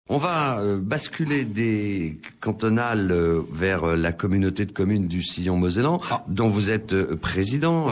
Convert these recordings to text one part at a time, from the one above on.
On va basculer des cantonales vers la communauté de communes du Sillon-Mosellan, dont vous êtes président,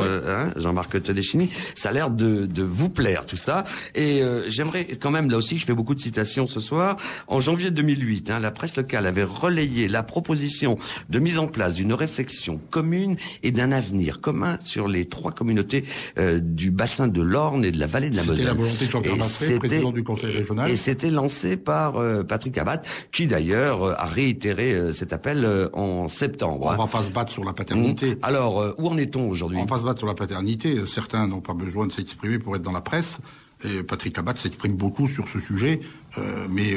Jean-Marc Todeschini. Ça a l'air de vous plaire tout ça. Et j'aimerais quand même, là aussi, je fais beaucoup de citations ce soir. En janvier 2008, la presse locale avait relayé la proposition de mise en place d'une réflexion commune et d'un avenir commun sur les trois communautés du bassin de l'Orne et de la vallée de la Moselle. C'était la volonté de Jean-Pierre Masseret, président du conseil régional. Et c'était lancé par Patrick Abad, qui d'ailleurs a réitéré cet appel en septembre. On va pas se battre sur la paternité. Alors, où en est-on aujourd'hui? On va pas se battre sur la paternité. Certains n'ont pas besoin de s'exprimer pour être dans la presse. Et Patrick Abad s'exprime beaucoup sur ce sujet, mais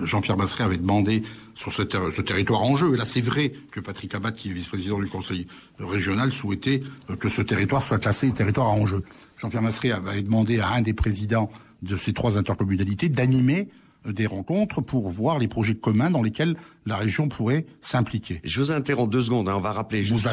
Jean-Pierre Masseret avait demandé sur ce territoire en jeu. Et là, c'est vrai que Patrick Abad, qui est vice-président du conseil régional, souhaitait que ce territoire soit classé territoire en jeu. Jean-Pierre Masseret avait demandé à un des présidents de ces trois intercommunalités d'animer des rencontres pour voir les projets communs dans lesquels la région pourrait s'impliquer. Je vous interromps 2 secondes, on va rappeler juste...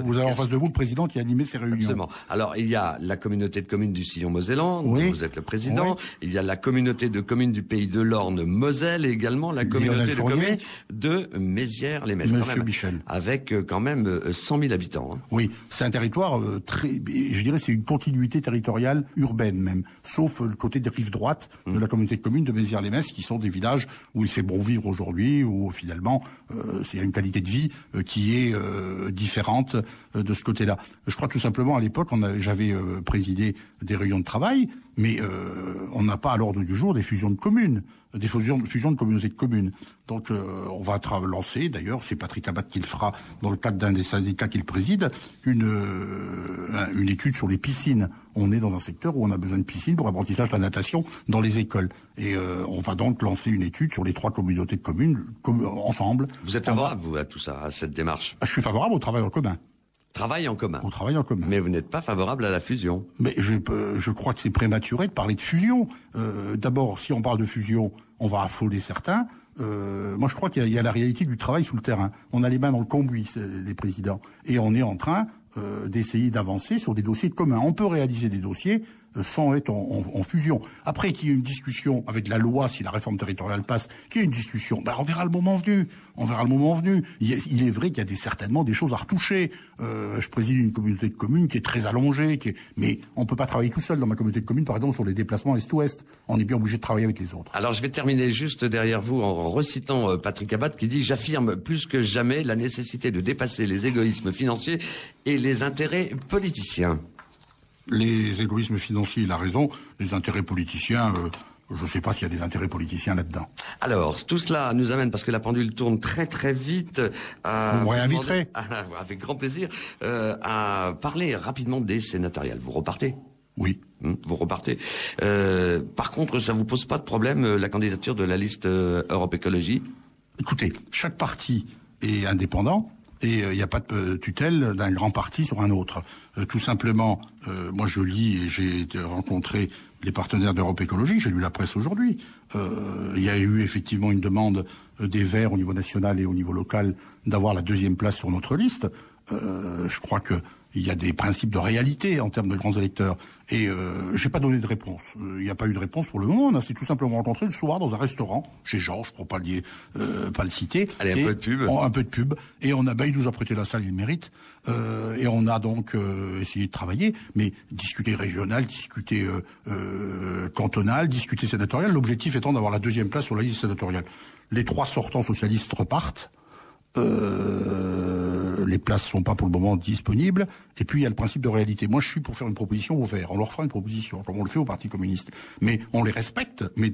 Vous avez en face de vous le président qui a animé ces réunions. Absolument. Alors, il y a la communauté de communes du Sillon-Mosellan, dont vous êtes le président. Oui. Il y a la communauté de communes du pays de l'Orne-Moselle et également la communauté de communes de Mézières-les-Messes. Monsieur Michel. Avec quand même 100 000 habitants. Oui, c'est un territoire je dirais c'est une continuité territoriale urbaine même, sauf le côté des rives droites de la communauté de communes de Mézières-les-Messes, qui sont des villages où il fait bon vivre aujourd'hui, où finalement c'est une qualité de vie qui est différente de ce côté-là. Je crois tout simplement à l'époque j'avais présidé des réunions de travail, mais on n'a pas à l'ordre du jour des fusions de communes, des fusions de communautés de communes. Donc on va lancer, d'ailleurs c'est Patrick Abad qui le fera dans le cadre d'un des syndicats qu'il préside, une étude sur les piscines. On est dans un secteur où on a besoin de piscines pour l'apprentissage de la natation dans les écoles. Et on va donc lancer une étude sur les trois communautés de communes ensemble. Vous êtes favorable, vous, à tout ça, à cette démarche? Je suis favorable au travail en commun. Travail en commun. Au travail en commun. Mais vous n'êtes pas favorable à la fusion. Mais je crois que c'est prématuré de parler de fusion. D'abord, si on parle de fusion, on va affoler certains. Moi, je crois qu'il y a la réalité du travail sous le terrain. On a les mains dans le cambouis, les présidents. Et on est en train d'essayer d'avancer sur des dossiers communs. On peut réaliser des dossiers sans être en fusion. Après, qu'il y ait une discussion avec la loi, si la réforme territoriale passe, qu'il y ait une discussion, on verra le moment venu. Il est vrai qu'il y a certainement des choses à retoucher. Je préside une communauté de communes qui est très allongée, mais on peut pas travailler tout seul dans ma communauté de communes, par exemple, sur les déplacements est-ouest. On est bien obligé de travailler avec les autres. Alors, je vais terminer juste derrière vous en recitant Patrick Abad qui dit « J'affirme plus que jamais la nécessité de dépasser les égoïsmes financiers et les intérêts politiciens. » Les égoïsmes financiers, il a raison. Les intérêts politiciens, je ne sais pas s'il y a des intérêts politiciens là-dedans. Alors, tout cela nous amène, parce que la pendule tourne très très vite, vous me réinviterez. Avec grand plaisir, à parler rapidement des sénatoriales. Vous repartez? Oui. Vous repartez. Par contre, ça vous pose pas de problème, la candidature de la liste Europe Écologie? Écoutez, chaque parti est indépendant. Et il n'y a pas de tutelle d'un grand parti sur un autre. Tout simplement, moi je lis et j'ai rencontré les partenaires d'Europe Écologie, j'ai lu la presse aujourd'hui. Il y a eu effectivement une demande des Verts au niveau national et au niveau local d'avoir la 2e place sur notre liste. Je crois que il y a des principes de réalité en termes de grands électeurs. Et j'ai pas donné de réponse. Il n'y a pas eu de réponse pour le moment. On s'est tout simplement rencontrés le soir dans un restaurant chez Georges, pour pas le citer. Allez, un peu de pub. Un peu de pub. Et il nous a prêté la salle, il mérite. Et on a donc essayé de travailler, mais discuter régional, discuter cantonal, discuter sénatorial. L'objectif étant d'avoir la 2e place sur la liste sénatoriale. Les 3 sortants socialistes repartent. Les places sont pas pour le moment disponibles. Et puis il y a le principe de réalité. Moi, je suis pour faire une proposition aux Verts. On leur fera une proposition, comme on le fait au Parti communiste. Mais on les respecte. Mais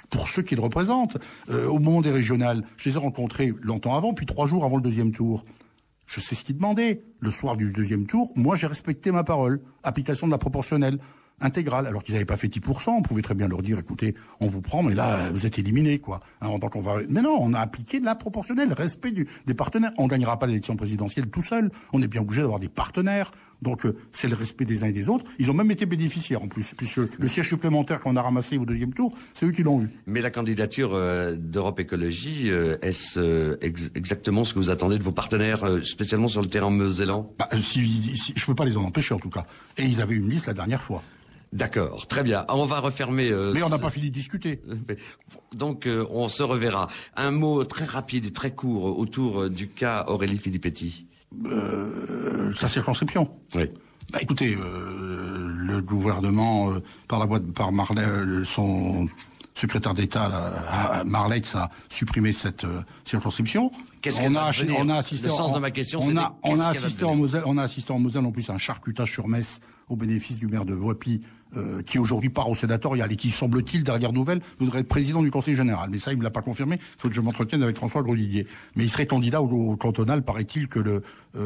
pour ceux qui les représentent, au moment des régionales, je les ai rencontrés longtemps avant, puis 3 jours avant le 2e tour. Je sais ce qu'ils demandaient. Le soir du 2e tour, moi, j'ai respecté ma parole. Application de la proportionnelle intégrale, alors qu'ils n'avaient pas fait 10%, on pouvait très bien leur dire, écoutez, on vous prend, mais là, vous êtes éliminés, quoi. Donc mais non, on a appliqué de la proportionnelle, respect des partenaires. On gagnera pas l'élection présidentielle tout seul, on est bien obligé d'avoir des partenaires. Donc c'est le respect des uns et des autres. Ils ont même été bénéficiaires en plus, puisque le siège supplémentaire qu'on a ramassé au 2e tour, c'est eux qui l'ont eu. Mais la candidature d'Europe Écologie, est-ce exactement ce que vous attendez de vos partenaires, spécialement sur le terrain mosellan? Je peux pas les en empêcher en tout cas. Et ils avaient une liste la dernière fois. D'accord, très bien. On va refermer... Mais on n'a pas fini de discuter. Donc, on se reverra. Un mot très rapide et très court autour du cas Aurélie Filippetti. Sa circonscription. Oui. Bah, écoutez, le gouvernement, par Marleix, son secrétaire d'État, Marleix, a supprimé cette circonscription. On a assisté. Le sens de ma question, c'est on a assisté en Moselle, en plus, à un charcutage sur Metz au bénéfice du maire de Voipy, qui aujourd'hui part au sénatorial et qui, semble-t-il, dernière nouvelle, voudrait être président du Conseil général. Mais ça, il me l'a pas confirmé. Il faut que je m'entretienne avec François Grosdidier. Mais il serait candidat au cantonal, paraît-il, que le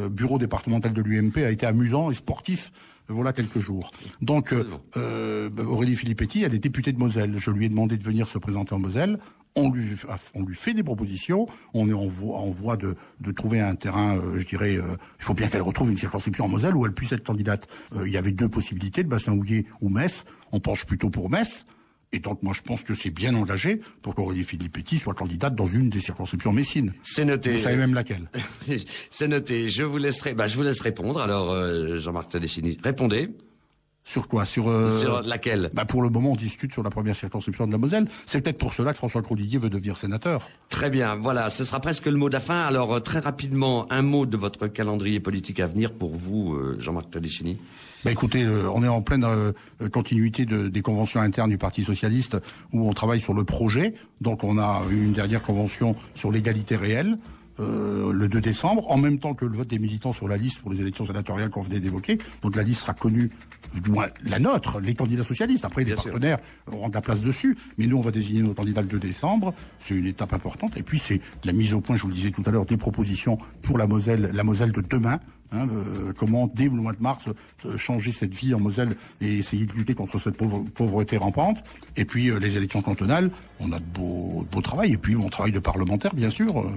bureau départemental de l'UMP a été amusant et sportif. Voilà quelques jours. Donc, Aurélie Filippetti, elle est députée de Moselle. Je lui ai demandé de venir se présenter en Moselle. On lui fait des propositions. On est en voie de trouver un terrain, je dirais, il faut bien qu'elle retrouve une circonscription en Moselle où elle puisse être candidate. Il y avait deux possibilités, de Bassin-Houillet ou Metz. On penche plutôt pour Metz. Et donc, moi, je pense que c'est bien engagé pour qu'Aurélie Filippetti soit candidate dans une des circonscriptions messines. C'est noté. Vous savez même laquelle. C'est noté. Je vous laisse répondre. Alors, Jean-Marc Todeschini, répondez. Sur quoi? Sur laquelle? Pour le moment, on discute sur la première circonscription de la Moselle. C'est peut-être pour cela que François Grosdidier veut devenir sénateur. Très bien. Voilà. Ce sera presque le mot de la fin. Alors, très rapidement, un mot de votre calendrier politique à venir pour vous, Jean-Marc Todeschini. Écoutez, on est en pleine continuité des conventions internes du Parti socialiste où on travaille sur le projet. Donc on a eu une dernière convention sur l'égalité réelle le 2 décembre, en même temps que le vote des militants sur la liste pour les élections sénatoriales qu'on venait d'évoquer. Donc la liste sera connue, du moins la nôtre, les candidats socialistes. Après, les partenaires auront de la place dessus. Mais nous, on va désigner nos candidats le 2 décembre. C'est une étape importante. Et puis c'est la mise au point, je vous le disais tout à l'heure, des propositions pour la Moselle de demain. Comment, dès le mois de mars, changer cette vie en Moselle et essayer de lutter contre cette pauvreté rampante. Et puis les élections cantonales, on a de beaux travail. Et puis mon travail de parlementaire, bien sûr.